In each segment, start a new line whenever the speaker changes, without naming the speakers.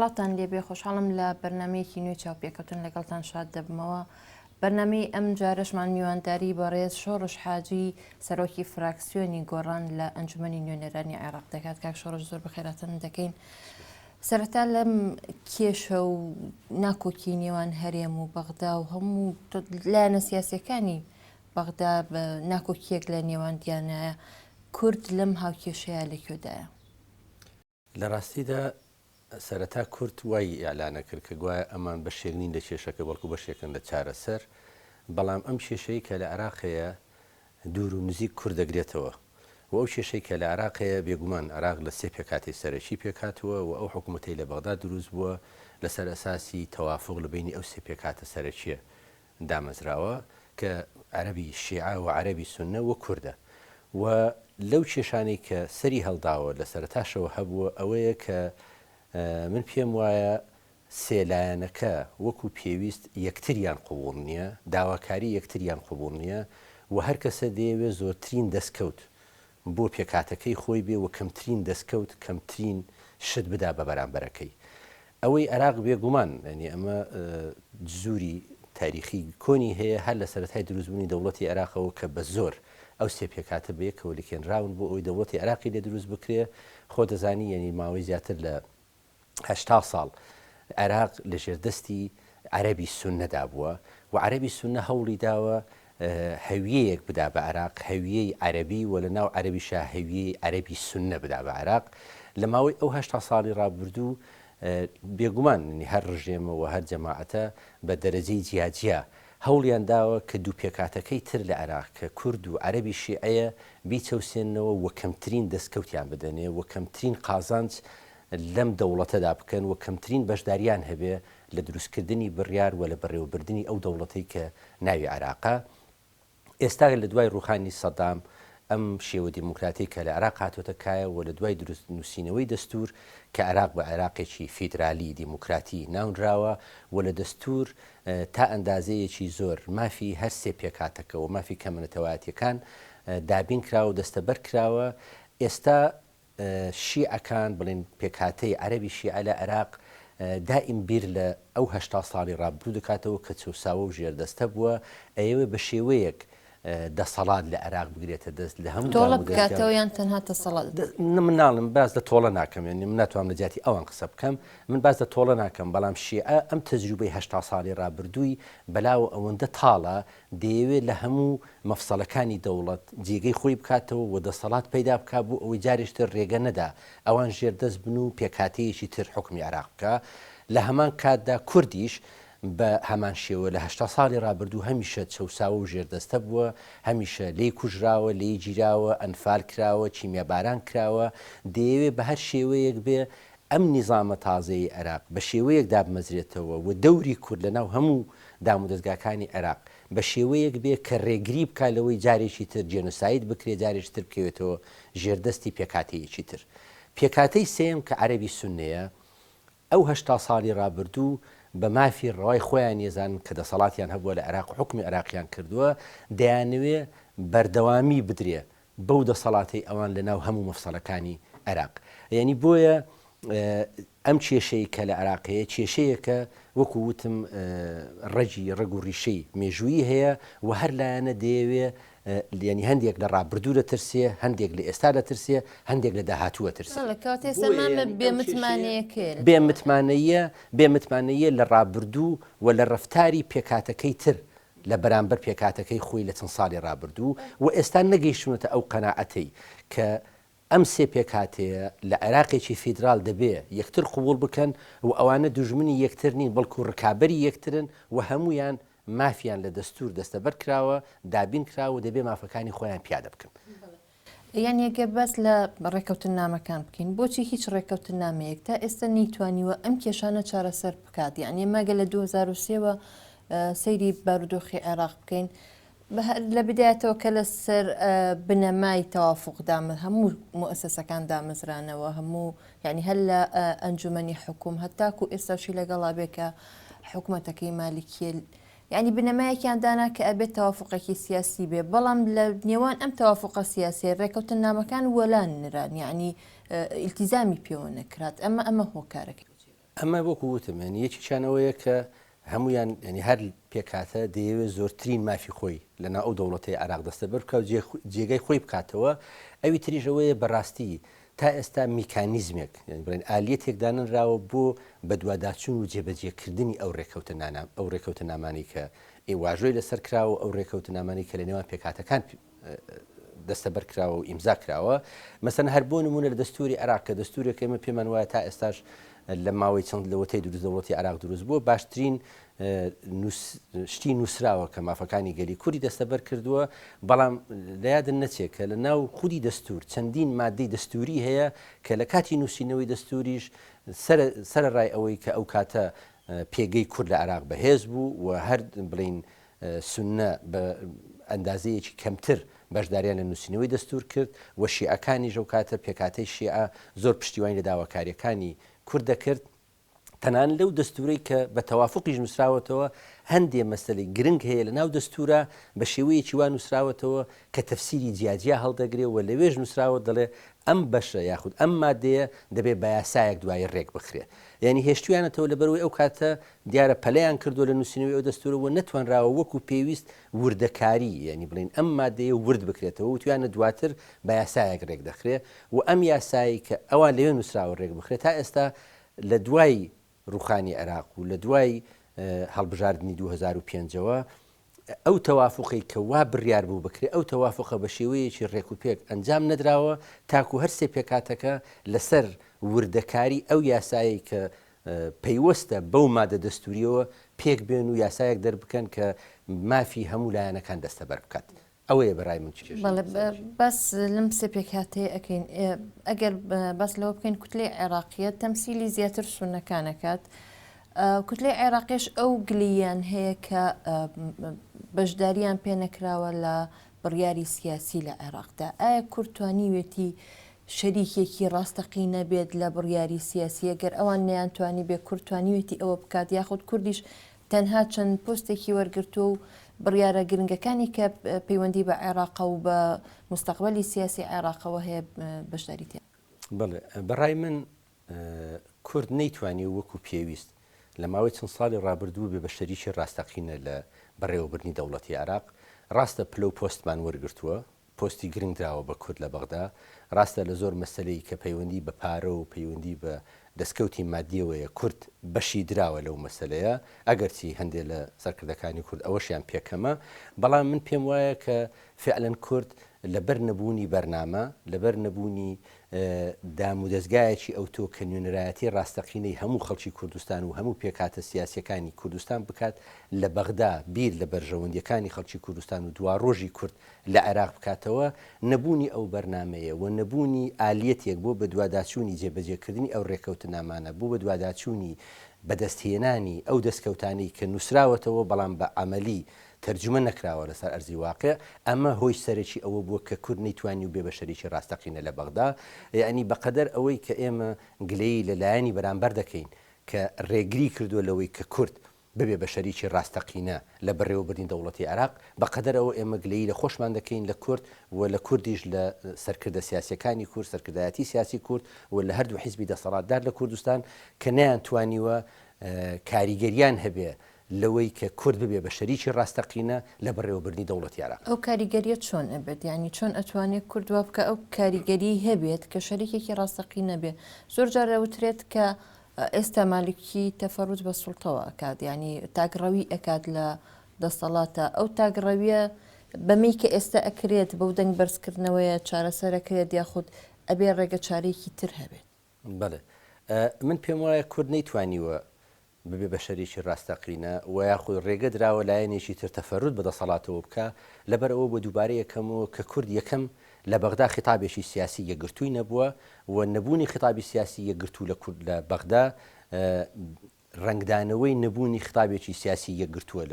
سڵاتان لێبێ خۆشحاڵم لە بەرنمەیەکی نوێ چاوپێکەوتن لەگەڵتان شاد دەبمەوە. بەرنمەی ئەم جارەشمان میوانداری بەڕێز شۆڕش حاجی سەرۆکی فراکسیۆنی گۆڕان لە ئەنجومەنی نوێنەرانی عێراق دەکات. کاک شۆڕش زۆر بەخێراتن دەکەین. سەرەتا لەم کێشە و ناکۆکی نێوان هەرێم و بەغدا و هەموو لایەنە سیاسیەکانی بەغدا ناکۆکیەک لە نێواندیانایە، کورد لەم هاوکێشەیە لەکوێدایە؟
لە ڕاستیدا سەرەتا کورد وای ئیعلانە کرد کە گوایە ئەمان بەشێک نین لە کێشەکە بەڵکو بەشێکن لە چارەسەر، بەڵام ئەم کێشەی کە لە عێراقەیە دوور و نزیک کورد دەگرێتەوە و ئەو کێشەی کە لە عێراقەیە بێگومان عێراق لە سێ پێکاتی سەرەکی پێکاتوە و ئەو حکوومەتەی لە بەغدا دروست بووە لەسەر ئەساسی تەوافق لە بینی ئەو سێ پێکاتە سەرەکیە دامەزراوە کە عەرەبی شیعە و عەرەبی سوننە و کوردە. و لەو کێشانەی کە سەری هەڵداوە لە سەرەتاشەوە هەبووە ئەوەیە کە من پێم وایە سێلایەنەکە وەکو پێویست یەکتریان قوبوڵ نییە، داواکاری یەکتریان قوبوڵ نییە و هەر کەسە دەیەوێت زۆرترین دەستکەوت بۆ پێکاتەکەی خۆی بێ و کەمترین دەستکەوت کەمترین شت بدا بە بەرامبەرەکەی. ئەوەی عێراق بێگومان ینی ئەمە جزوری تاریخی کۆنی هەیە هەر لە سەرەتای دروستبوونی دەوڵەتی عێراقەوە کە بە زۆر ئەو سێ پێکاتە بەیەکەوە لێکێنراون بۆ ئەوی دەوڵەتی عێراقی لێ دروست بکرێ. خۆ دەزانی ینی ماوەی زیاتر لە 80 ساڵ عێراق لە ژێردەستی عەرەبی سوننەدا بووە و عەرەبی سوننە هەوڵی داوە هەویەیەک بدا بە عێراق، هەویەی عەرەبی و لە ناو عەرەبیشا هەویەی عەرەبی سوننە بدا بە عێراق. لە ماوەی ئەو 80 ساڵی ڕابردوو بێگومان هەر ڕژێمەوە هەر جەماعەتە بە دەرەجەی جیاجیا هەوڵیان داوە کە دوو پێکاتەکەی تر لە عێراق کە کورد و عەرەبی شیعەیە بیچەوسێنەوە و کەمترین دەستکەوتیان بدەنێ و کەمترین قازانج لەم دەوڵەتەدا بکەن و کەمترین بەشداریان هەبێ لە دروستکردنی بڕیار و لە بەڕێوەبردننی ئەو دەوڵەتەی کە ناوی عێراقا. ئێستا لە دوای ڕوخانی سەدام ئەم شێوە دیموکراتی کە لە عێراق هاتوۆتە کایە و لە دوای دروست نووسینەوەی دەستور کە عێراق بە عێراقێکی فیدرالی دیموکراتی ناونراوە و لە دەستور تا ئەندازەیەکی زۆر مافی هەر سێ پێکاتەکە و مافی کەمنەتەوایەتیەکان دابین کراوە و دەستەبەر کراوە. ئێستا شیعەکان بڵێن پێکاتەی عەرەبی شیعە لە عێراق دائیم بیر لە ئەو 80 ساڵی ڕابردوو دەکاتەوە کە چەساوە و ژێردەستە بووە ئەوێ بە شێوەیەک دەسەڵات لە عێراق بگرێتە دەست لە هەموو
تۆڵە بکاتەوە یان تەنها دەسەڵات.
مناڵم باز لە تۆڵە ناکەم، ینی من ناتوانم لە جیاتی ئەوان قسە بکەم، من باز لە تۆڵە ناکەم، بەڵام شیعە ئەم تەجروبەی 80 ساڵی ڕابردووی بەلاوە ئەوەندە تاڵە دەیەوێت لە هەموو مەفسەڵەکانی دەوڵەت جێگەی خۆی بکاتەوە و دەسەڵات پەیدا بکات بوو ئەوەی جارێشتر ڕێگە نەدا ئەوان ژێردەست بن و پێکاتەیەکی تر حکمی عێراق بکە. لە هەمان کاتدا کوردیش بە هەمان شێوە لە 80 ساڵی ڕابردوو هەمیشە چەساوە و ژێردەستە بووە، هەمیشە لی کوژراوە، لی گیراوە، ئەنفال کراوە، چیمیاباران کراوە. دەیەوێت بە هەر شێوەیەک بێ ئەم نیزامە تازەی عێراق بە شێوەیەک دابمەزرێتەوە و دەوری کورد لە ناو هەموو دام و دەستگاکانی عێراق بە شێوەیەک بێ کە ڕێگری بکە لەوەی جارێکی تر جێنۆساید بکرێ، جارێکی تر بکەوێتەوە ژێردەستی پێکاتەیەکی تر. پێکاتەی سێم کە عەرەبی سوننەیە ئەو 80 ساڵی ڕابردوو بە مافی ڕای خۆیان ێزان کە دەسەڵاتیان هەبووە لە عێراق حکمی عێراقیان کردووە دەیانوێ بەردەوامی بدرێ بەو دەسەڵاتی ئەوان لە ناو هەموو مەفسەڵەکانی عێراق. یعنی بۆیە ئەم کێشەی کە لە عێراقەیە کێشەیەکە وەکو وتم ڕەگی ڕەگ و ڕیشەی مێژوویی هەیە و هەر لایەنە دەیەوێ ینی هەندێک لە ڕابردوو لە ترسێ، هەندێک لە ئێستا لە ترسێ، هەندێک لە داهاتووە ترسێ. بێمتمانەیە لە ڕابردوو و لە ڕفتاری پێکاتەکەی تر لە بەرامبەر پێکاتەکەی خۆی لە چەند ساڵی ڕابردوو و ئێستا نەگەیشتونەتە ئەو قەناعەتەی کە ئەم سێ پێکاتەیە لە عێراقێکی فیدرال دەبێ یەکتر قوبوڵ بکەن و ئەوانە دوژمنی یەکتر نین بەڵکو ڕکابەری یەکترن و هەمویان مافیان لە دەستور دەستەبەر کراوە، دابین کراوە دەبێ مافەکانی خۆیان پیادە بکەن.
یان یەگەر بەس لە ڕێکەوتن نامەکان بکەین، بۆچی هیچ ڕێکەوتن نامەیەک تا ئێستا نەیتوانیوە ئەم کێشانە چارەسەر بکات؟ یعنی مەگە لە 2023ەوە سەیری بارودۆخی عێراق بکەین لە بدایەتەوە کە لە سەر بنەمای تەوافق هەموو مؤسسەکان دامەزرانەوە، هەموو یعنی هەر لە ئەنجومەنی حکووم هەتاکو ئێستاشی لەگەڵا بێ کە حکوومەتەکەی مالیکیە یعنی بنەمایەکیان دانا کە ئەبێت تەوافقێکی سیاسی بێ، بەڵام لە نێوان ئەم تەوافقە سیاسی ڕێکەوتن نامەکان وەلان نران، یعنی ئیلتیزامی پێوە نەکرات. ئەمە هۆکارەکە
ئەمە وەکو وتم یەکیشانەوەیە کە هەمویان ینی هەر پێکاتە دەیەوێت زۆرترین مافی خۆی لەناو ئەو دەوڵەتی عراق دەستە بەرکە و جێگەی خۆی بکاتەوە ئەوی تریژەوەیە بەڕاستی تا ئێستا میکانیزمێک بڵێن ئالیەتێکدانراوە بۆ بە دوواداچوون و جێبەجێکردنی ئەو ڕێکەوتە نامانی کە واژۆی لەسەر کراوە ئەو ڕێکەوتە نامانی کە لە نێوان پێکاتەکان دەستە بەرکراوە و ئیمزا کراوە مەسەن هەر بۆ نمونە لە دەستوری عراق کە دەستورێک ئێمە پێمان وایە تا ئێستاش لە ماوەی چەند لەوەتەی دروست دەوڵەتی عراق دروست بووە باشترین شتی نووسراوە کە مافەکانی گەلی کوردی دەستەبەر کردووە بەڵام لە یادن نەچێت کە لە ناو خودی دەستور چەندین مادەی دەستوری هەیە کە لە کاتی نووسینەوەی دەستوریش سەرڕای ئەوەی کە ئەو کاتە پێگەی کورد لە عراق بەهێز بوو و هەر بڵین سونە بە ئەندازەیەکی کەمتر بەشداریان لە نووسینەوەی دەستور کرد و شیعەکانی ژەو کاتە پێکاتەی شیعە زۆر پشتیوانی لە داواکاریەکانی کورد دەکرد تەنان لەو دەستورەی کە بە تەوافقیش نووسراوەتەوە هەندێ مەسەلەی گرنگ هەیە لە ناو دەستورە بە شێوەیەکی وان نووسراوەتەوە کە تەفسیری جیاجیا هەڵدەگرێ و لەوێژ نووسراوە دەڵێ ئەم بەشە یاخود ئەم مادەیە دەبێت بە یاسایەک دوای ڕێک بخرێ یعنی هێشتویانەتەوە لەبەرەوەی ئەو کاتە دیارە پەلەیان کردو لە نووسینەوەی ئەو دەستورەوە نەتوانراوە وەکو پێویست وردەکاری یعنی بڵین ئەم مادەیە ورد بکرێتەوە و توانە دواتر بە یاسایەک ڕێک دەخرێ و ئەم یاسایی کە ئەوان لەوێ نووسراوە ڕێک بخرێت تا ئێستا لە دوای ڕوخانی عێراق و لە دوای هەڵبژاردننی 2005ەوە ئەو تەوافقی کە وا بڕیار بوو بکرێت ئەو تەوافقە بە شێوەیەکی ڕێک و پێک ئەنجام نەدراوە تاکو هەر سێ پێکاتەکە لەسەر وردەکاری ئەو یاسایی کە پەیوەستە بەو مادە دەستوریەوە پێک بێن و یاسایەک دەربکەن کە مافی هەموو لایەنەکان دەستەبەر بکات ئەوەیە بەڕای من
بەس لەم سێ پێکاتەیە ئەەکەین ئەگەر بەس لەوە بکەین کوتلەی عێراقیە تەمسیلی زیاتر سونەکانەکات کوتلەی عێراقیش ئەو گلیان هەیە کە بەشداریان پێ نەکراوە لە بڕیاری سیاسی لە عێراقدا ئایا کورتوانیوێتی شەریکێکی ڕاستەقینە بێت لە بڕیاری سیاسی ئەگەر ئەوان نەیانتوانی بێ کورتوانیوێتی ئەوە بکات یاخود کوردیش تەنها چەند پۆستێکی وەرگرتو و بڕیارە گرنگەکانی کە پەیوەندی بە عێراق و بە مستەقبەلی سیاسی عێراقەوە هەیە بەشداری تێ
بڵێ بەڕای من کورد نەیتوانی وەکو پێویست لە ماوەی چەند ساڵی ڕابردوو بێ بە شەریکی ڕاستەقینە لە بەڕێوەبردننی دەوڵەتی عێراق ڕاستە پلە و پۆستمان وەرگرتووە پۆستی گرنگدراوە بە کورد لە بەغدا ڕاستە لە زۆر مەسلەی کە پەیوەندی بە پارە و پەیوەندی بە دەستکەوتی مادیەوەیە کورد بەشی دراوە لەو مەسلەیە ئەگەرچی هەندێک لە سەرکردەکانی کورد ئەوەشیان پێکەمە بەڵام من پێم وایە کە فعلەن کورد لەبەر نەبوونی بەرنامە لەبەر نەبوونی دامودەستگایەکی ئەوتۆ کە نوێنەرایەتی ڕاستەقینەی هەموو خەڵکی کوردستان و هەموو پێکاتە سیاسیەکانی کوردستان بکات لە بەغدا بیر لە بەرژەوەندیەکانی خەڵکی کوردستان و دوا ڕۆژی کورد لە عێراق بکاتەوە نەبوونی ئەو بەرنمەیە و نەبوونی ئالیەتێک بۆ بە دوواداچوونی جێبەجێکردنی ئەو ڕێکەوتە نامانە بۆ بە دوواداچوونی بەدەستهێنانی ئەو دەستکەوتانی کە نووسراوەتەوە بەڵام بە عملی تەرجمە نەکراوە لەسەر ئەرزی واقع ئەمە هۆی سەرەکی ئەوە بووە کە کورد نەیتوانی و بێ بە شەریکی ڕاستەقینە لە بەغدا یعنی بەقەدەر ئەوەی کە ئێمە گلەی لەلایەنی بەرامبەر دەکەین کە ڕێگری کردووە لەوەی کە کورد ببێ بە شەریکی ڕاستەقینە لە بەڕێوەبردننی دەوڵەتی عێراق بەقەدەرەوە ئێمە گلەی لە خۆشمان دەکەین لە کورد و لە کوردیش لە سەرکردە سیاسیەکانی کورد سەرکردایەتی سیاسی کورد و لە هەردوو حیزبی دەسەڵاتدار لە کوردستان کە نەیانتوانیوە کاریگەریان هەبێ لەوەی کە کورد ببێ بە شەریکی ڕاستەقینە لە بەڕێوەبردننی دەوڵەتی عێراق
ئەو کاریگەریە چۆن ئەبێت ینی چۆن ئەتوانێت کوردوا بکە ئەو کاریگەری هەبێت کە شەریکێکی ڕاستەقی نەبێ زۆر جار ئەوترێت کە ئێستا مالکی تەفەڕوت بە سوڵتەوە ئەکات ینی تاگڕەوی ئەکات لە دەسەڵاتە ئەو تاگڕەویە بەمەی کە ئێستا ئەکرێت بەو دەنگ بەرزکردنەوەیە چارەسەرەکرێت یاخود ئەبێ ڕێگە چارێکی تر هەبێت
بەڵێ من پێم وایە کورد نەیتوانیوە ببێ بە شەریکی ڕاستەقینە و یاخود ڕێگە دراوە لایەنێکی تر تەفەڕوت بە دەسەڵاتەوە بکە لەبەر ئەوە بۆ دووبارەیە یەکەمەوە کە کورد یەکەم لە بەغدا خیتابێکی سیاسی یەکگرتووی نەبووە و نەبوونی خیتابی سیاسی یەکگرتوو لە بەغدا ڕنگدانەوەی نەبوونی خیتابێکی سیاسی یەکگرتووە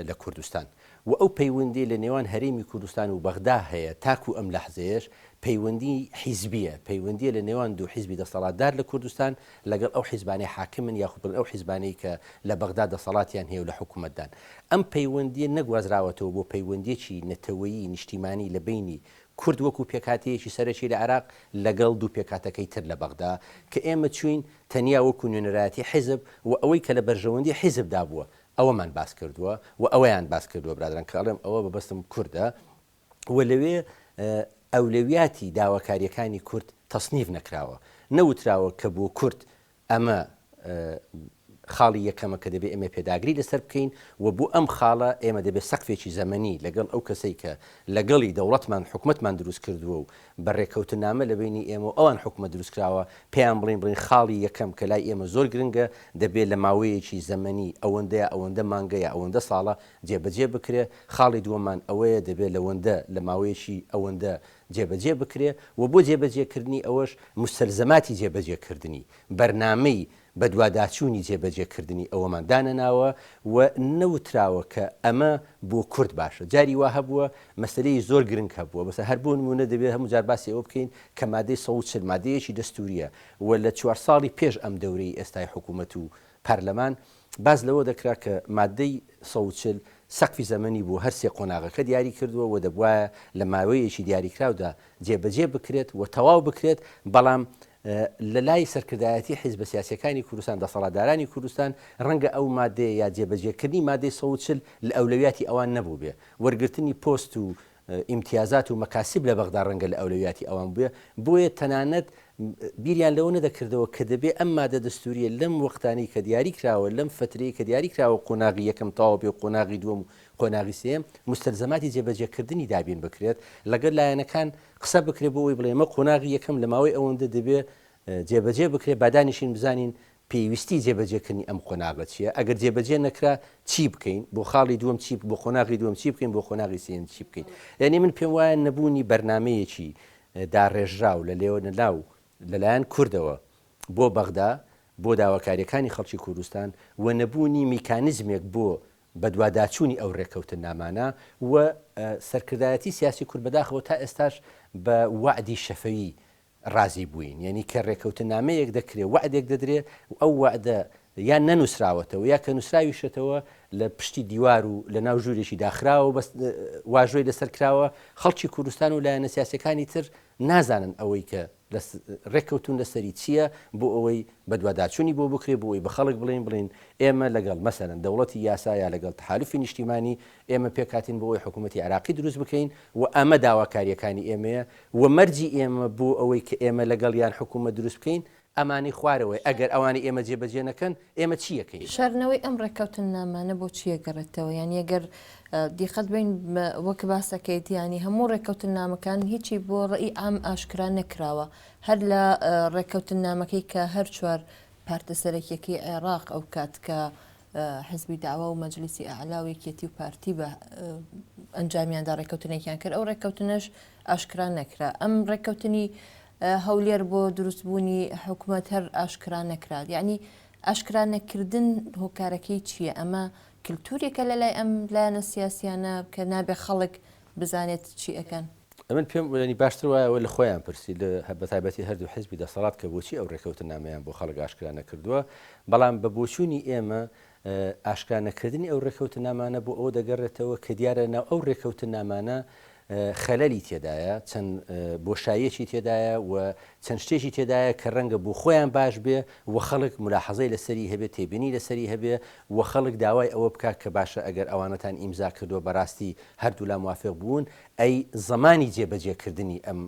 لە کوردستان و ئەو پەیوەندی لە نێوان هەرێمی کوردستان و بەغدا هەیە تاکو ئەم لەحزەیەش پەیوەندی حیزبیە پەیوەندیە لە نێوان دوو حیزبی دەسەڵاتدار لە کوردستان لەگەڵ ئەو حیزبانەی حاکمن یاخود ئەو حیزبانەی کە لە بەغدا دەسەڵاتیان هەیە لە حکوومەتدان ئەم پەیوەندیە نەگوازراوەتەوە بۆ پەیوەندیەکی نەتەوەیی نیشتیمانی لە بینی کورد وەکو پێکاتەیەکی سەرەکی لە عێراق لەگەڵ دوو پێکاتەکەی تر لە بەغدا کە ئێمە چوین تەنیا وەکو نوێنەرایەتی حیزب و ئەوەی کە لە بەرژەوەندی حیزبدا بووە ئەوەمان باس کردووە و ئەوەیان باس کردووە برادران کە ئەڵێم ئەوە بەبەستم کووردە و لەوێ ئەولەویاتی داواکاریەکانی کورد تەسنیف نەکراوە نەوتراوە کە بۆ کورد ئەمە خاڵی یەکەمە کە دەبێت ئێمە پێداگری لەسەر بکەین و بۆ ئەم خاڵە ئێمە دەبێت سەقفێکی زەمەنی لەگەڵ ئەو کەسەی کە لەگەڵی دەوڵەتمان حکومتمان دروست کردووە و بەڕێکەوتنامە لە بینی ئێمە ئەوان حکومت دروست کراوە پێیان بڵین خاڵی یەکەم کە لای ئێمە زۆر گرنگە دەبێت لە ماوەیەکی زەمەنی ئەوەندە مانگەیە ئەوەندە ساڵە جێبەجێ بکرێ خاڵی دووەمان ئەوەیە دەبێت لەوەندە لە ماوەیەکی ئەوەندە جێبەجێ بکرێ و بۆ جێبەجێکردنی ئەوەش مستەلزەماتی جێبەجێکردنی بەرنامەی بە دوواداچوونی جێبەجێکردنی ئەوەمان دانەناوە و نەوتراوە کە ئەمە بۆ کورد باشە جاری وا هەبووە مەسلەی زۆر گرنگ هەبووە بەسە هەر بۆ نمونە دەبێت هەموو جار باسی ئەوە بکەین کە مادەی 140 مادەیەکی دەستوریە و لە 4 ساڵی پێش ئەم دەورەی ئێستای حکوومەت و پەرلەمان باز لەوە دەکرا کە مادەی 140 سەقفی زەمەنی بۆ هەرسێ قۆناغەکە دیاری کردووە و دەبواە لە ماوەیەکی دیاریکراودا جێبەجێ بکرێت و تەواو بکرێت بەڵام لە لای سەرکردایەتی حیزبە سیاسیەکانی کوردستان دەسەڵاتدارانی کوردستان ڕەنگە ئەو مادەیە یا جێبەجێکردنی مادەی 140 لە ئەولەویاتی ئەوان نەبوو بێ وەرگرتنی پۆست و ئیمتیازات و مەکاسب لە بەغدا ڕەنگە لە ئەولەویاتی ئەوان بووە بۆیە تەنانەت بیریان لەوە نەدەکردەوە کە دەبێ ئەم مادە دەستوریە لەم وەختانی کە دیاری کراوە لەم فترەیە کە دیاری کراوە قۆناغی یەکەم تاوە بێ قۆناغی دووەم و قۆناغی سێم مستەلزەماتی جێبەجێکردنی دابین بکرێت لەگەڵ لایەنەکان قسە بکرێت بۆ ئەوی بڵێ ئێمە قۆناغی یەکەم لە ماوەی ئەوەندە دەبێ جێبەجێ بکرێت بادانیشین بزانین پێویستی جێبەجێکردنی ئەم قۆناغە چییە ئەگەر جێبەجێ نەکرا چی بکەین بۆ خاڵی دووەم چی بۆ قۆناغی دووەم چی بکەین بۆ قۆناغی سێم چی بکەین یعنی من پێم وایە نەبوونی بەرنمەیەکی داڕێژراو لە لێوە نەلاو لەلایەن کوردەوە بۆ بەغدا بۆ داواکاریەکانی خەڵکی کوردستان و نەبوونی میکانیزمێک بۆ بەدواداچوونی ئەو ڕێکەوتن نامانە و سەرکردایەتی سیاسی کورد بەداخەوە تا ئێستاش بە وعدی شەفەوی ڕازی بووین یعنی کە ڕێکەوتن نامەیەک دەکرێت وعدێک دەدرێت ئەو وعدە یان نەنووسراوەتەوە یا کە نووسراویشێتەوە لە پشتی دیوار و لە ناو ژوورێکی داخراوە بەس واژۆی لەسەر کراوە خەڵکی کوردستان و لایەنە سیاسەکانی تر نازانن ئەوەی کە ڕێککەوتون لەسەری چییە بۆ ئەوەی بەدواداچوونی بۆ بکرێت بۆ ئەوی بە خەڵک بڵین ئێمە لەگەڵ مەسەرەن دەوڵەتی یاسایە لەگەڵ تحالفی نیشتیمانی ئێمە پێکاتین بۆ ئەوی حکوومەتی عراقی دروست بکەین و ئەمە داواکاریەکانی ئێمەیە و مەرجی ئێمە بۆ ئەوەی کە ئێمە لەگەڵ یان حکوومەت دروست بکەین ئەمانی خوارەوەی ئەگەر ئەوانی ئێمە جێبەجێ نەکەن ئێمە چیەکەین
شارنەوەی ئەم ڕێککەوتن نامانە بۆ چیە گەڕێتەوە یان ئەگەر دیقەت بین وەک باسەکەیت ینی هەموو ڕێککەوتن نامەکان هیچی بۆ ڕێی ئام ئاشکرا نەکراوە هەر لە ڕێککەوتن نامەکەی کە هەر چوار پارتە سەرەکیەکەی عێراق ئەو کات کە حزبی داوا و مەجلیسی ئاعلاوێکێتی و پارتی بە ئەنجامیاندا ڕێککەوتنێکیان کرد ئەو ڕێککەوتنەش ئاشکرا نەکرا ئەم ڕێککەوتنی هەولێر بۆ دروستبوونی حکوومەت هەر ئاشکرا نەکرات یعنی ئاشکرا نەکردن هۆکارەکەی چییە ئەمە کللتورێکە لە لای ئەم لایەنە سیاسیانە کە نابێ خەڵک بزانێت چی ئەەکەن
من پێم وەنی باشتر وایەوە لە خۆیان پرسی لە بەتایبەتی هەردوو حزبی دەسەڵات کە بۆچی ئەو ڕێکەوتن نامەیان بۆ خەڵک ئاشکرا نەکردووە بەڵام بە بۆچوونی ئێمە ئاشکرا نەکردنی ئەو ڕێکەوتن نامانە بۆ ئەو دەگەڕێتەوە کە دیارە ناو ئەو ڕێکەوتن نامانە خەلەلی تێدایە چەند بۆشایەکی تێدایە و چەند شتێکی تێدایە کە ڕەنگە بۆ خۆیان باش بێ و خەڵک ملاحەزەی لەسەری هەبێ تێبینی لەسەری هەبێ و خەڵک داوای ئەوە بکات کە باشە ئەگەر ئەوانەتان ئیمزا کردووە بەڕاستی هەردوو لا موافق بوون ئەی زمانی جێبەجێکردنی ئەم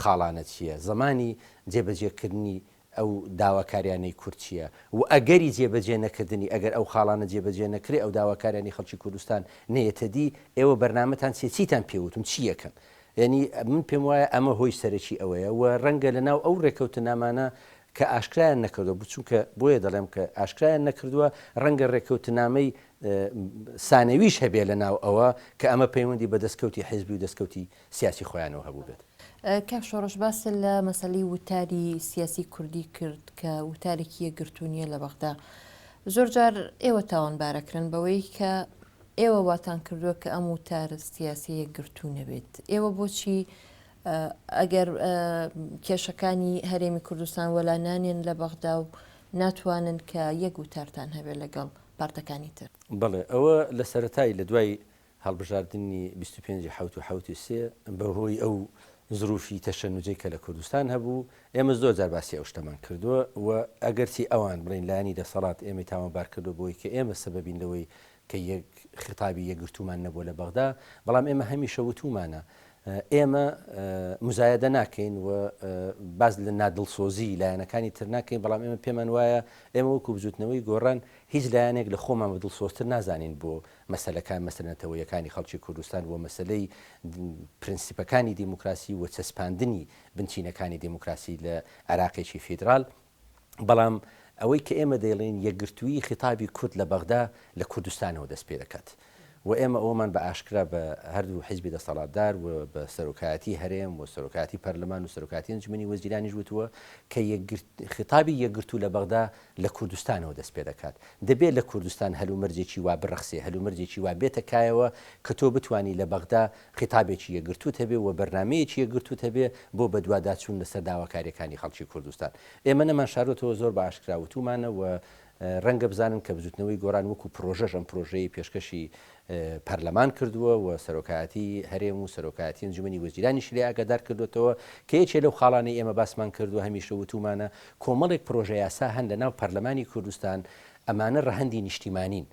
خاڵانە چییە زمانی جێبەجێکردنی ئەو داواکاریانەی کورد چییە و ئەگەری جێبەجێ نەکردنی ئەگەر ئەو خاڵانە جێبەجێ نەکرێ ئەو داواکاریانی خەڵکی کوردستان نێتە دی ئێوە بەرنامەتان چیتان پێوتون چیەکەن یعنی من پێم وایە ئەمە هۆی سەرەکی ئەوەیە و ڕەنگە لەناو ئەو ڕێکەوتن نامانە کە ئاشکرایان نەکردووە بچووکە بۆیە دەڵێم کە ئاشکرایان نەکردووە ڕەنگە ڕێکەوتنامەی سانەویش هەبێ لەناو ئەوە کە ئەمە پەیوەندی بە دەستکەوتی حیزبی و دەستکەوتی سیاسی خۆیانەوە هەبوو بێت.
کاک شۆڕش باس لە مەسەلەی وتاری سیاسی کوردی کرد کە وتارێکی یەکگرتوونیە لە بەغدا زۆر جار ئێوە تاوانبارەکردن بەوەی کە ئێوە واتان کردووە کە ئەم وتارە سیاسی یەکگرتوو نەبێت ئێوە بۆچی ئەگەر کێشەکانی هەرێمی کوردستان وەلانانێن لە بەغدا و ناتوانن کە یەک وتارتان هەبێت لەگەڵ پارتەکانی تر
بەڵێ ئەوە لە سەرەتای لە دوای هەڵبژاردننی 25 بەهۆی ئەو زروفی تەشەنوجەی کە لە کوردستان هەبوو ئێمە زۆر جار باسی ئەو شتەمان کردووە و ئەگەرچی ئەوان بڵین لایانی دەسەڵات ئێمە تاوانبار کردو بۆی کە ئێمە سەبەبین لەوەی کە خطابی یەکگرتومان نەبووە لە بەغدا بەڵام ئێمە هەمیشە وتومانە ئێمە مزایەدە ناکەین و باز لە نادڵسۆزی لایەنەکانی تر ناکەین بەڵام ئێمە پێمان وایە ئێمە وەکو بزوتنەوەی گۆڕان هیچ لایەنێک لە خۆمان بە دڵسۆزتر نازانین بۆ مەسەلەکان مەسەلەتەوەیەکانی خەڵکی کوردستان و مەسلەی پرینسیپەکانی دیموکراسی و چەسپاندنی بنچینەکانی دیموکراسی لە عێراقێکی فیدرال بەڵام ئەوەی کە ئێمە دەیڵێن یەکگرتووی خطابی کورد لە بەغدا لە کوردستانەوە دەست پێ دەکات و ئێمە ئەومان بە ئاشکرا بە هەردوو حیزبی دەسەڵاتدار و بە سەرۆکایەتی هەرێم و سەرۆکایەتی پەرلەمان و سەرۆکایەتی ئەنجومەنی وەزیرانیش وتووە کە خطابی یەکگرتوو لە بەغدا لە کوردستانەوە دەست پێ دەکات دەبێت لە کوردستان هەلومەرجێکی وا بڕەخسێ هەلومەرجێکی وا بێتە کایەوە کە تۆ بتوانی لە بەغدا خطابێکی یەکگرتووت هەبێ و بەرنامەیەکی یەکگرتووت هەبێ بۆ بەدواداچوون لەسەر داواکاریەکانی خەڵکی کوردستان ئێمە نەمان شارۆتەوە زۆر بە ئاشکرا وتومانە و ڕەنگە بزانن کە بزوتنەوەی گۆڕان وەکو پرۆژەش ئەم پرۆژەی پێشکەشی پەرلەمان کردووە و سەرۆکایەتی هەرێم و سەرۆکایەتی ئەنجومەنی وەزیرانیش لێ ئاگادار کردوێتەوە کە یەکێ لەو خاڵانەی ئێمە باسمان کردو هەمیشە وتومانە کۆمەڵێک پرۆژە یاسا هەن لە ناو پەرلەمانی کوردستان ئەمانە ڕەهەندی نیشتیمانین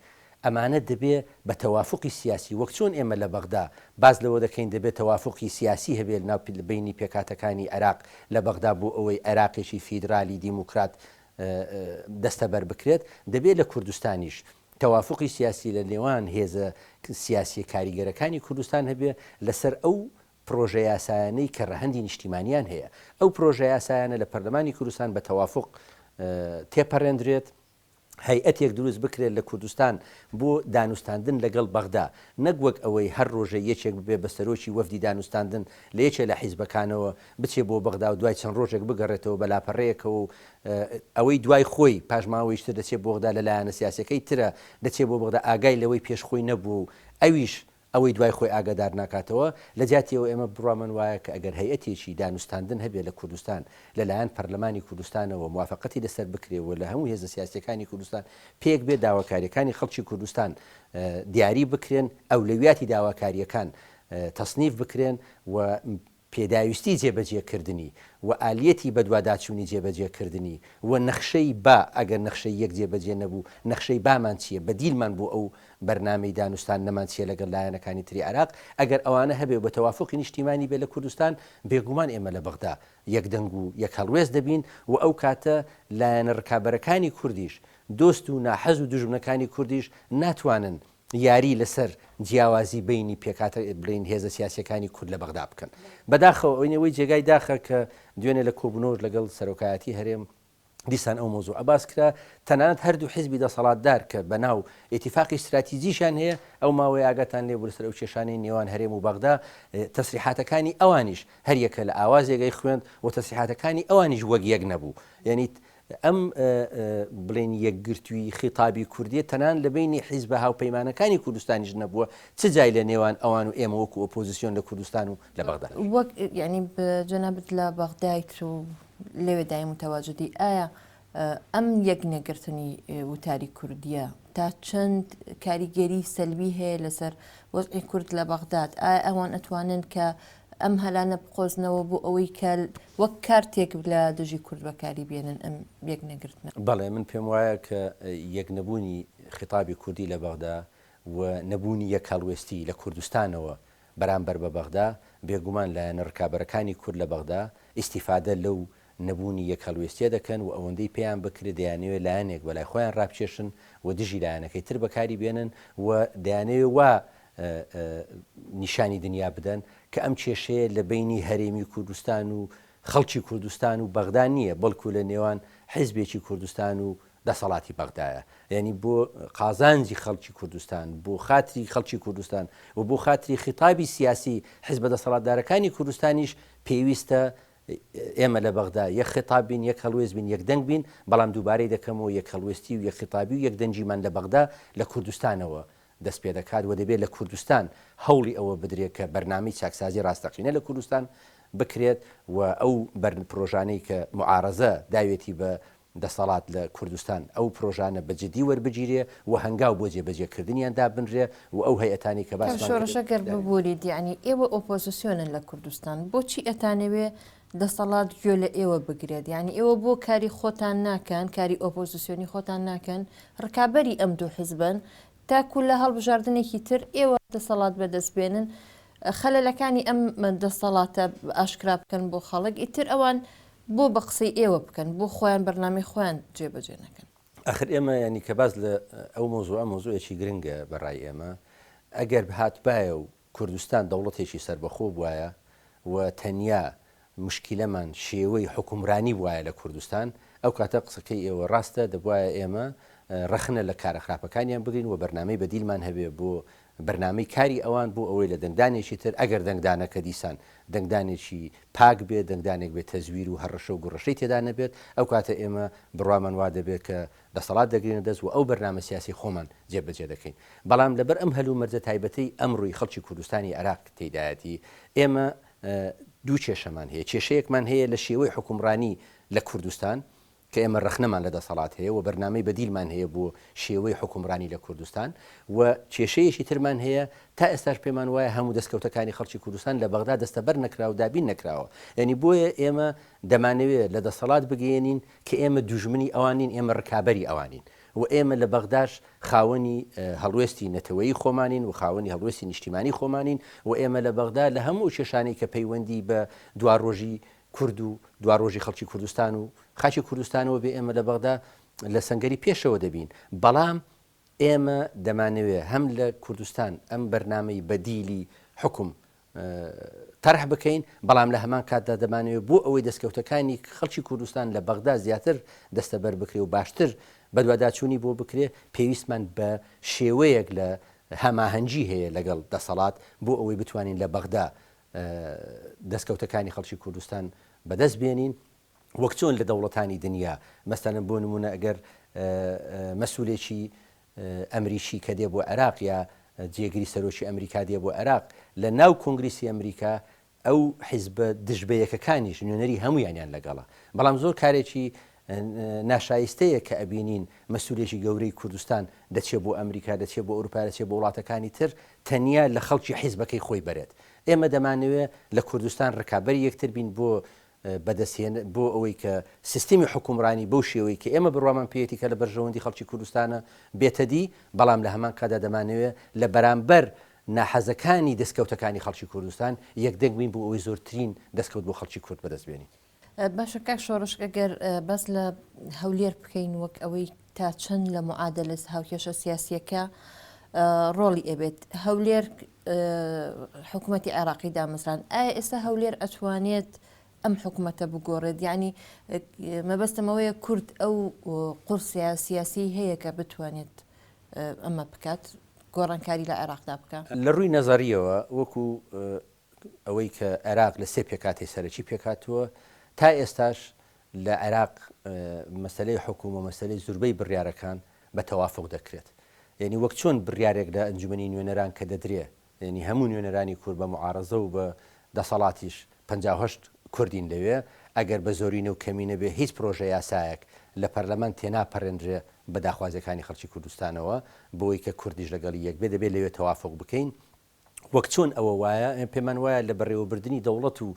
ئەمانە دەبێ بە تەوافقی سیاسی وەک چۆن ئێمە لە بەغدا باز لەوە دەکەین دەبێت تەوافقی سیاسی هەبێت ناو بینی پێکاتەکانی عێراق لە بەغدا بۆ ئەوەی عێراقێکی فیدرالی دیموکرات دەستەبەر بکرێت دەبێت لە کوردستانیش تەوافقی سیاسی لە نێوان هێزە سیاسی کاریگەرەکانی کوردستان هەبێ لەسەر ئەو پرۆژە یاسایانەی کە ڕەهەندی نیشتیمانیان هەیە ئەو پرۆژە یاسایانە لە پەرلەمانی کوردستان بە تەوافق تێپەڕێنرێت هەیئەتێک دروست بکرێت لە کوردستان بۆ دانوستاندن لەگەڵ بەغدا نەک وەک ئەوەی هەر ڕۆژە یەکێک ببێ بە سەرۆکی وەفدی دانوستاندن لە یەکێ لە حیزبەکانەوە بچێ بۆ بەغدا و دوای چەند ڕۆژێک بگەڕێتەوە بە لاپەڕەیەکەوە و ئەوەی دوای خۆی پاژماوەیشتر دەچێت بۆ بەغدا لەلایەنە سیاسەکەی ترە دەچێت بۆ بەغدا ئاگای لەوەی پێشخۆی نەبوو ئەویش ئەوەی دوای خۆی ئاگادار ناکاتەوە لە جاتیەوە ئێمە بڕوامان وایە کە ئەگەر هەیئەتێکی دانوستاندن هەبێت لە کوردستان لەلایەن پەرلەمانی کوردستانەوە موافقەتی لەسەر بکرێەوە لە هەموو هێزە سیاسەکانی کوردستان پێک بێت داواکاریەکانی خەڵکی کوردستان دیاری بکرێن ئەولەویاتی داواکاریەکان تەصنیف بکرێن و پێداویستی جێبەجێکردنی و ئالیەتی بەدواداچوونی جێبەجێکردنی و نەخشەی با ئەگەر نەخشەی یەک جێبەجێ نەبوو نەخشەی بامان چییە بەدیلمان بۆ ئەو بەرنامەی دانوستان نەمان چیە لەگەڵ لایەنەکانی تری عێراق ئەگەر ئەوانە هەبێ بە تەوافقی نیشتیمانی بێ لە کوردستان بێگومان ئێمە لە بەغدا یەکدەنگ و یەک هەڵوێز دەبین و ئەو کاتە لایەنە ڕکابەرەکانی کوردیش دۆست و ناحەز و دژمنەکانی کوردیش ناتوانن یاری لەسەر جیاوازی بینی پێکاتە بڵین هێزە سیاسەکانی کورد لە بەغدا بکەن بەداخەوە ئەوەی جێگای داخە کە دوێنێ لە کۆبنەوەش لەگەڵ سەرۆکایەتی هەرێم دیسان ئەو مۆزوع ئەباس کرا تەنانەت هەردوو حیزبی دەسەڵاتدار کە بەناو ئێتیفاقی استراتیجیشان هەیە ئەو ماوەی ئاگاتان لێ بوو لەسەر ئەو کێشانەی نێوان هەرێم و بەغدا تەسریحاتەکانی ئەوانیش هەریەکە لە ئاوازێگەی خوێند و تەسریحاتەکانی ئەوانیش وەک یەک نەبوو یعنی ئەم بڵێن یەکگرتووی خیتابی کوردیە تەنان لە بینی حیزبە هاوپەیمانەکانی کوردستانیش نەبووە چ جای لە نێوان ئەوان و ئێمە وەکو ئۆپۆزیسیۆن لە کوردستان و لە بەغدا
وەک ینی جەنابەت لە بەغدایت و لەوێ دای متەواجدی ئایا ئەم یەک نەگرتنی وتاری کوردیە تا چەند کاریگەری سەلبی هەیە لەسەر وەزعی کورد لە بەغداد ئایا ئەوان ئەتوانن کە ئەم هەلانە بقۆزنەوە بۆ ئەوەی کە وەک کارتێک لە دژی کورد بەکاری بێنن ئەم یەک نەگرتنە
بەڵێ من پێم وایە کە یەک نەبوونی خیتابی کوردی لە بەغدا و نەبوونی یەک هەڵوێستی لە کوردستانەوە بەرامبەر بە بەغدا بێگومان لایەنە ڕکابەرەکانی کورد لە بەغدا ئیستیفادە لەو نەبوونی یەک هەڵوێستیە دەکەن و ئەوەندەی پێیان بکرێت دەیانەوێت لایەنێک بەلای خۆیان ڕابچێشن و دژی لایەنەکەی تر بەکاری بێنن و دەیانەوێت وا نیشانی دنیا بدەن کە ئەم کێشەیە لە بینی هەرێمی کوردستان و خەڵکی کوردستان و بەغدا نییە بەڵکو لە نێوان حیزبێکی کوردستان و دەسەڵاتی بەغدایە یعنی بۆ قازانجی خەڵکی کوردستان بۆ خاتری خەڵکی کوردستان و بۆ خاتری خیتابی سیاسی حیزبە دەسەڵاتدارەکانی کوردستانیش پێویستە ئێمە لە بەغدا یەک خیتاب بین یەک هەڵوێز بین یەک دەنگ بین بەڵام دووبارەی دەکەمەوە یەک هەڵوێستی و یەک خیتابی و یەک دەنجیمان لە بەغدا لە کوردستانەوە دەست پێ دەکات و دەبێت لە کوردستان هەوڵی ئەوە بدرێت کە بەرنامەی چاکسازی ڕاستەقینە لە کوردستان بکرێت و ئەو پرۆژانەی کە معارەزە داوێتی بە دەسەڵات لە کوردستان ئەو پرۆژانە بەجددی وەربگیرێ و هەنگاو بۆ جێبەجێکردنیان دابنرێ و ئەو هەیەتانی کە
شۆڕشە گەر ببووریت یعنی ئێوە ئۆپۆزیسیۆنن لە کوردستان بۆچی ئەتانەوێ دەسەڵات گوێ لە ئێوە بگرێت یعنی ئێوە بۆ کاری خۆتان ناکەن کاری ئۆپۆزیسیۆنی خۆتان ناکەن ڕکابەری ئەم دوو حیزبن تاکو لە هەڵبژاردنێکی تر ئێوە دەسەڵات بەدەستبێنن خەلەلەکانی ئەم دەسەڵاتە ئاشکرا بکەن بۆ خەڵک ئیتر ئەوان بۆ بە قسەی ئێوە بکەن بۆ خۆیان بەرنامەی خۆیان جێبەجێ نەکەن.
ئەخر ئێمە ینی کە باز لە ئەو مۆزوعێکی گرنگە بەڕای ئێمە ئەگەر هاتبایە و کوردستان دەوڵەتێکی سربەخۆ بواە و تەنیا مشکلەمان شێوەی حکومرانی وایە لە کوردستان ئەو کاتە قسەکەی ئێوە ڕاستە دەبواە ئێمە ڕەخنە لە کارە خراپەکانیان بگرین و بەرنامەی بەدیلمان هەبێ بۆ بەرنامەی کاری ئەوان بۆ ئەوەی لە دەنگدانێکی تر ئەگەر دەنگدانەکە دیسان دەنگدانێکی پاک بێت دەنگدانێک بێت تەزویر و هەڕەشە و گوڕەشەی تێدا نەبێت ئەو کاتە ئێمە بڕوامان وا دەبێت کە دەسەڵات دەگرێنە دەست و ئەو بەرنامە سیاسی خۆمان جێبەجێ دەکەین بەڵام لەبەر ئەم هەلوو مەرجە تایبەتەی ئەمڕۆی خەڵکی کوردستانی عێراق تێدایەتی ئێمە دوو کێشەمان هەیە کێشەیەکمان هەیە لە شێوەی حکومڕانی لە کوردستان کە ئێمە ڕخنەمان لە دەسەڵات هەیە و بەرنامەی بەدیلمان هەیە بۆ شێوەی حکومڕانی لە کوردستان و کێشەیەکی ترمان هەیە تا ئێستاش پێمان وایە هەموو دەستکەوتەکانی خەڵکی کوردستان لە بەغدا دەستەبەر نەکرا و دابین نەکراوە یعنی بۆیە ئێمە دەمانەوێت لە دەسەڵات بگەێنین کە ئێمە دوژمنی ئەوانین ئێمە ڕکابەری ئەوانین و ئێمە لە بەغداش خاوەنی هەڵوێستی نەتەوەیی خۆمانین و خاوەنی هەڵوێستی نیشتیمانی خۆمانین و ئێمە لە بەغدا لە هەموو کێشانەی کە پەیوەندی بە دواڕۆژی کورد و دواڕۆژی خەڵکی کوردستان و خاچی کوردستانەوە بێ ئێمە لە بەغدا لە سەنگەری پێشەوە دەبین بەڵام ئێمە دەمانەوێت هەم لە کوردستان ئەم بەرنامەی بەدیلی حکم تەرح بکەین بەڵام لە هەمان کاتدا دەمانەوێت بۆ ئەوەی دەستکەوتەکانی خەڵکی کوردستان لە بەغدا زیاتر دەستەبەر بکرێ و باشتر بەدواداچوونی بۆ بکرێ پێویستمان بە شێوەیەک لە هەماهەنگی هەیە لەگەڵ دەسەڵات بۆ ئەوەی بتوانین لە بەغدا دەستکەوتەکانی خەڵکی کوردستان بەدەست بێنین وەک چۆن لە دەوڵەتانی دنیا مەستانم بۆ نمونە ئەگەر مەسئولێکی ئەمریکی کە دێ بۆ عێراق یا جێگیری سەرۆکی ئەمریکا دێ بۆ عێراق لە ناو کۆنگریسی ئەمریکا ئەو حیزبە دژبەیەکەکانیش نوێنەری هەمویانیان لەگەڵە بەڵام زۆر کارێکی ناشایستەیە کە ئەبینین مەسئولێکی گەورەی کوردستان دەچێت بۆ ئەمریکا دەچێت بۆ ئەوروپا دەچێت بۆ وڵاتەکانی تر تەنیا لە خەڵکی حیزبەکەی خۆی بەرێت ئێمە دەمانەوێت لە کوردستان ڕکابەری یەکتر بین بۆ بەدەستێن بۆ ئەوەی کە سیستمی حکومڕانی بەو شێوەی کە ئێمە بڕوامان پێێتی کە لە بەرژەوەندی خەڵکی کوردستانە بێتەدی بەڵام لە هەمان کادا دەمانەوێت لە بەرامبەر ناحەزەکانی دەستکەوتەکانی خەڵکی کوردستان یەکدەنگ بین بۆ ئەوەی زۆرترین دەستکەوت بۆ خەڵکی کورد بەدەست بێنین.
باشە کاک شۆڕش ئەگەر بەس لە هەولێر بکەین وەک ئەوەی تا چەند لە معادلەس هاوکێشە سیاسیەکە ڕۆڵی ئەبێت هەولێر حکوومەتی عێراقی دامەزران ئایا ئێستا هەولێر ئەتوانێت ئەم حکوومەتە بگۆڕێت یعنی مەبەستەمەوەیە کورد ئەو قورسیا سیاسی هەیە کە بتوانێت ئەمە بکات گۆڕانکاری لە عێراقدا بکات
لە ڕووی نەزاریەوە وەکو ئەوەی کە عێراق لە سێ پێکاتی سەرەکی پێکاتووە تا ئێستاش لە عێراق مەسەلەی حکوومە مەسەلەی زوربەی بڕیارەکان بە تەوافق دەکرێت یعنی وەک چۆن بڕیارێک لە ئەنجومەنی نوێنەران کە دەدرێ یعنی هەموو نوێنەرانی کورد بە معارەزە و بە دەسەڵاتیش 58 کوردین لەوێ ئەگەر بە زۆرینە و کەمینە بێ هیچ پرۆژە یاسایەک لە پەرلەمان تێناپەڕێنرێ بە داخوازەکانی خەڵکی کوردستانەوە بۆی کە کوردیش لەگەڵی یەک بێ دەبێت لەوێ تەوافق بکەین وەک چۆن ئەوە وایە پێمان وایە لە بەڕێوەبردننی دەوڵەت و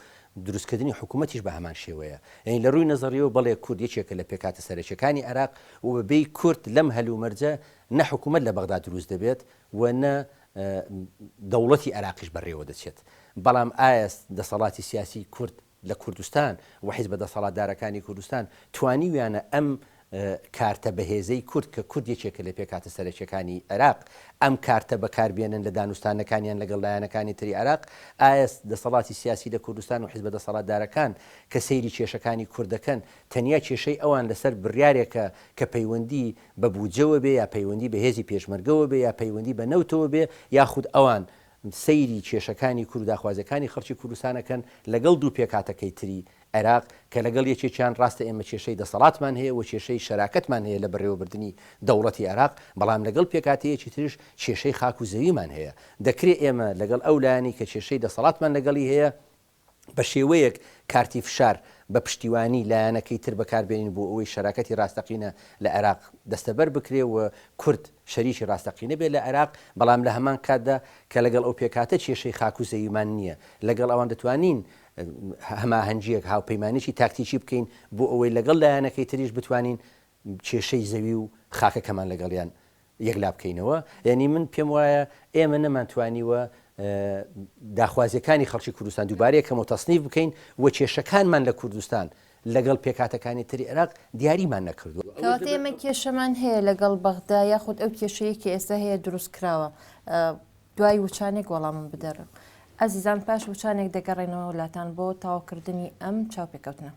دروستکردنی حکوومەتیش بە هەمان شێوەیە یعنی لە ڕووی نەزەریەوە بەڵێ کورد یەکێکە لە پێکاتە سەرەکیەکانی عێراق و بەبێی کورد لەم هەلومەرجە نە حکوومەت لە بەغدا دروست دەبێت و نە دەوڵەتی عێراقیش بەڕێوە دەچێت بەڵام ئایا دەسەڵاتی سیاسی کورد لە کوردستان و حیزبە دەسەڵاتدارەکانی کوردستان توانیویانە ئەم کارتە بەهێزەی کورد کە کورد یەکێکە لە پێکاتە سەرەکیەکانی عێراق ئەم کارتە بەکاربێنن لە دانوستانەکانیان لەگەڵ لایەنەکانی تری عێراق ئایا دەسەڵاتی سیاسی لە کوردستان و حیزبە دەسەڵاتدارەکان کە سەیری کێشەکانی کوردەکەن تەنیا کێشەی ئەوان لەسەر بڕیارێکە کە پەیوەندی بە بوجەوە بێ یا پەیوەندی بە هێزی پێشمەرگەوە بێ یا پەیوەندی بە نەوتەوە بێ یاخود ئەوان سەیری کێشەکانی کورد و داخوازەکانی خەڵکی کوردستانەکەن لەگەڵ دوو پێکاتەکەی تری عێراق کە لەگەڵ یەکێکیان ڕاستە ئێمە کێشەی دەسەڵاتمان هەیە و کێشەی شەراکەتمان هەیە لە بەڕێوەبردننی دەوڵەتی عێراق بەڵام لەگەڵ پێکاتەیەکی تریش کێشەی خاک و زەویمان هەیە دەکرێت ئێمە لەگەڵ ئەو لایەنی کە کێشەی دەسەڵاتمان لەگەڵی هەیە بە شێوەیەک کارتی فشار بە پشتیوانی لایەنەکەی تر بەکاربێنین بۆ ئەوەی شەراکەتی ڕاستەقینە لە عێراق دەستەبەر بکرێ و کورد شەریکی ڕاستەقینە بێت لە عێراق بەڵام لە هەمان کاتدا کە لەگەڵ ئەو پێکاتە کێشەی خاکوزەیمان نییە لەگەڵ ئەوان دەتوانین هەماهەنگیەک هاوپەیمانێکی تاکتیکی بکەین بۆ ئەوەی لەگەڵ لایەنەکەی تریش بتوانین کێشەی زەوی و خاکەکەمان لەگەڵیان یەکلا بکەینەوە یعنی من پێم وایە ئێمە نەمانتوانیوە داخوازیەکانی خەڵکی کوردستان دووبارەیەکەمەوە تەسنیف بکەین و کێشەکانمان لە کوردستان لەگەڵ پێکاتەکانی تری عێراق دیاریمان نەکردو
کەواتە ئێمە کێشەمان هەیە لەگەڵ بەغدا یاخود ئەو کێشەیەکی ئێستا هەیە دروست کراوە دوای وچانێک وەڵامم بدەڕم ئەزیزان پاش وچانێک دەگەڕێنەوە وڵاتان بۆ تاواکردنی ئەم چاوپێکەوتنە.